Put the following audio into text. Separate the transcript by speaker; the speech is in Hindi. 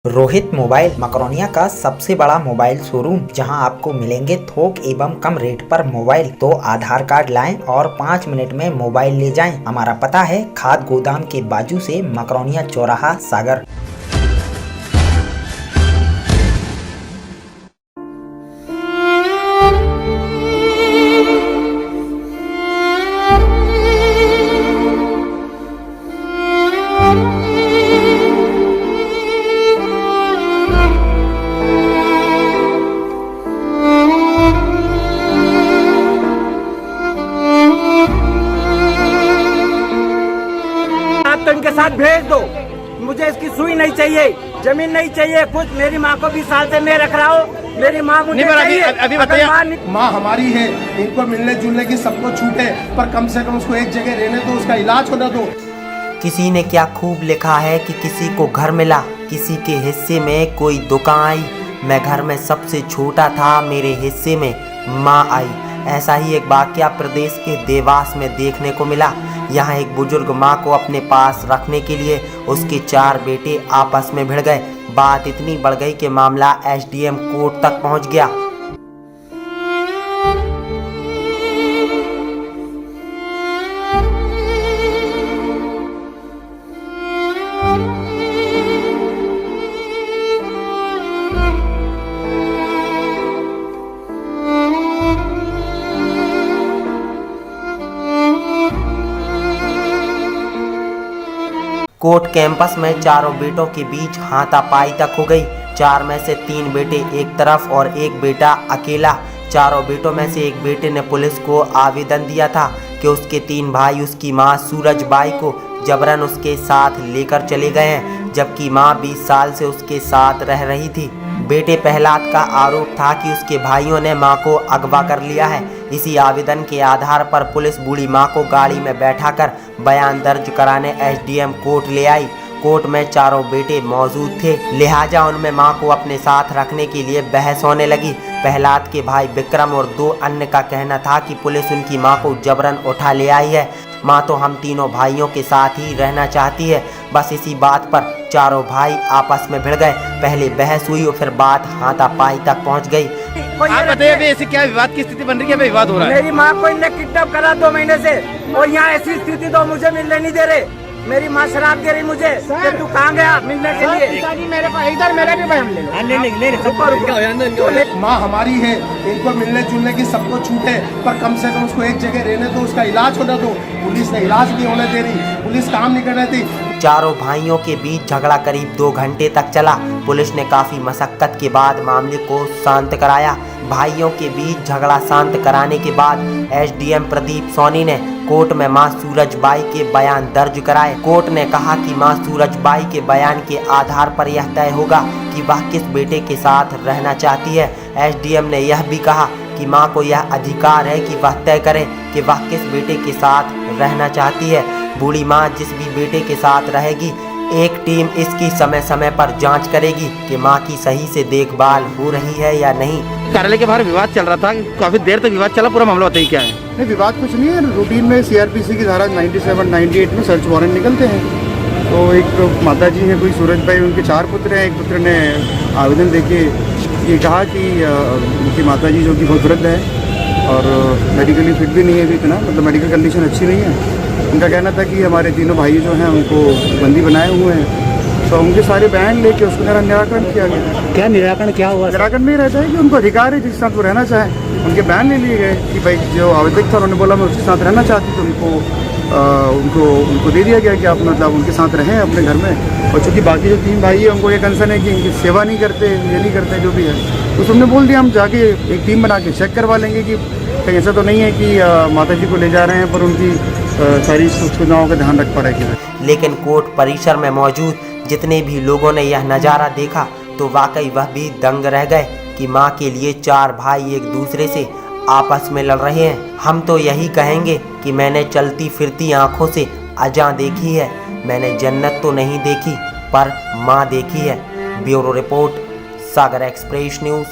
Speaker 1: रोहित मोबाइल मकरोनिया का सबसे बड़ा मोबाइल शोरूम, जहां आपको मिलेंगे थोक एवं कम रेट पर मोबाइल। तो आधार कार्ड लाएं और 5 मिनट में मोबाइल ले जाएं। हमारा पता है खाद गोदाम के बाजू से, मकरोनिया चौराहा, सागर।
Speaker 2: तो इनके साथ भेज दो, मुझे इसकी सुई नहीं चाहिए, जमीन नहीं चाहिए कुछ। मेरी माँ को 20 साल से मैं रख रहा हूँ, मेरी माँ मुझे चाहिए।
Speaker 3: अभी बताइए, माँ हमारी है, इनको मिलने जुलने की सबको छूट है, पर कम से कम उसको एक जगह रहने दो, उसका इलाज होने दो।
Speaker 1: किसी ने क्या खूब लिखा है कि किसी को घर मिला, किसी के हिस्से में कोई दुकान आई। मैं घर में सबसे छोटा था, मेरे हिस्से में माँ आई। ऐसा ही एक वाकया प्रदेश के देवास में देखने को मिला। यहाँ एक बुजुर्ग माँ को अपने पास रखने के लिए उसके 4 बेटे आपस में भिड़ गए। बात इतनी बढ़ गई कि मामला एसडीएम कोर्ट तक पहुँच गया। कोर्ट कैंपस में चारों बेटों के बीच हाथापाई तक हो गई। 4 में से 3 बेटे एक तरफ और एक बेटा अकेला। चारों बेटों में से एक बेटे ने पुलिस को आवेदन दिया था कि उसके 3 भाई उसकी मां सूरजबाई को जबरन उसके साथ लेकर चले गए हैं, जबकि मां 20 साल से उसके साथ रह रही थी। बेटे प्रहलाद का आरोप था कि उसके भाइयों ने मां को अगवा कर लिया है। इसी आवेदन के आधार पर पुलिस बूढ़ी मां को गाड़ी में बैठाकर बयान दर्ज कराने एसडीएम कोर्ट ले आई। कोर्ट में चारों बेटे मौजूद थे, लिहाजा उनमें मां को अपने साथ रखने के लिए बहस होने लगी। प्रहलाद के भाई विक्रम और 2 अन्य का कहना था कि पुलिस उनकी मां को जबरन उठा ले आई है। मां तो हम तीनों भाइयों के साथ ही रहना चाहती है। बस इसी बात पर चारों भाई आपस में भिड़ गए। पहले बहस हुई और फिर बात हाथापाई तक पहुंच गई।
Speaker 3: आप बताइए अभी ऐसी क्या विवाद की स्थिति बन रही है? विवाद हो रहा है।
Speaker 2: मेरी माँ को इनने किडनैप करा 2 महीने से, और यहाँ ऐसी स्थिति तो मुझे मिलने नहीं दे रहे। मेरी माँ शराब दे रही मुझे कि तू कहाँ गया मिलने के लिए। पिताजी मेरे पास इधर, मेरे भी बयान ले लो।
Speaker 3: माँ हमारी है, इनको मिलने जुलने की सबको छूट है, पर कम से कम उसको एक जगह रहने दो, उसका इलाज होने दो। पुलिस ने इलाज नहीं होने दे रही, पुलिस काम नहीं कर रही थी।
Speaker 1: चारों भाइयों के बीच झगड़ा करीब 2 घंटे तक चला। पुलिस ने काफी मशक्कत के बाद मामले को शांत कराया। भाइयों के बीच झगड़ा शांत कराने के बाद एसडीएम प्रदीप सोनी ने कोर्ट में मां सूरजबाई के बयान दर्ज कराए। कोर्ट ने कहा कि मां सूरजबाई के बयान के आधार पर यह तय होगा कि वह किस बेटे के साथ रहना चाहती है। एसडीएम ने यह भी कहा कि मां को यह अधिकार है कि वह तय करे कि वह किस बेटे के साथ रहना चाहती है। बूढ़ी मां जिस भी बेटे के साथ रहेगी, एक टीम इसकी समय समय पर जांच करेगी कि मां की सही से देखभाल हो रही है या नहीं।
Speaker 3: कार्यालय के बाहर विवाद चल रहा था, काफी देर तक विवाद चला, पूरा मामला बताइए क्या है?
Speaker 4: नहीं, विवाद कुछ नहीं है। रूटीन में सीआरपीसी की धारा 97, 98 में सर्च वारंट निकलते हैं। तो एक माता जी हैं, कोई सूरजबाई, उनके 4 पुत्र हैं। एक पुत्र ने आवेदन देके ये कहा कि उनकी माता जी जो कि बहुत वृद्ध है और मेडिकली फिट भी नहीं है अभी इतना, मतलब मेडिकल कंडीशन अच्छी नहीं है। उनका कहना था कि हमारे तीनों भाई जो हैं उनको बंदी बनाए हुए हैं, तो उनके सारे बयान लेके उसको निराकरण किया गया।
Speaker 2: क्या निराकरण क्या हुआ?
Speaker 4: निराकरण में रहता है कि उनको अधिकार है जिसके साथ वो रहना चाहें। उनके बयान ले लिए गए कि भाई जो आवेदक था उन्होंने बोला मैं उसके साथ रहना चाहती, तो उनको दे दिया गया कि आप मतलब उनके साथ रहें अपने घर में। और चूँकि बाकी जो 3 भाई है उनको ये कंसर्न है कि इनकी सेवा नहीं करते, ये नहीं करते, जो भी है, तो तुमने बोल दिया हम जाके एक टीम बना के चेक करवा लेंगे कि कहीं ऐसा तो नहीं है कि माता जी को ले जा रहे हैं पर उनकी सारी सुविधाओं का ध्यान रख पा रहे हैं।
Speaker 1: लेकिन कोर्ट परिसर में मौजूद जितने भी लोगों ने यह नज़ारा देखा तो वाकई वह भी दंग रह गए कि मां के लिए 4 भाई एक दूसरे से आपस में लड़ रहे हैं। हम तो यही कहेंगे कि मैंने चलती फिरती आंखों से अजा देखी है, मैंने जन्नत तो नहीं देखी पर मां देखी है। ब्यूरो रिपोर्ट, सागर एक्सप्रेस न्यूज़।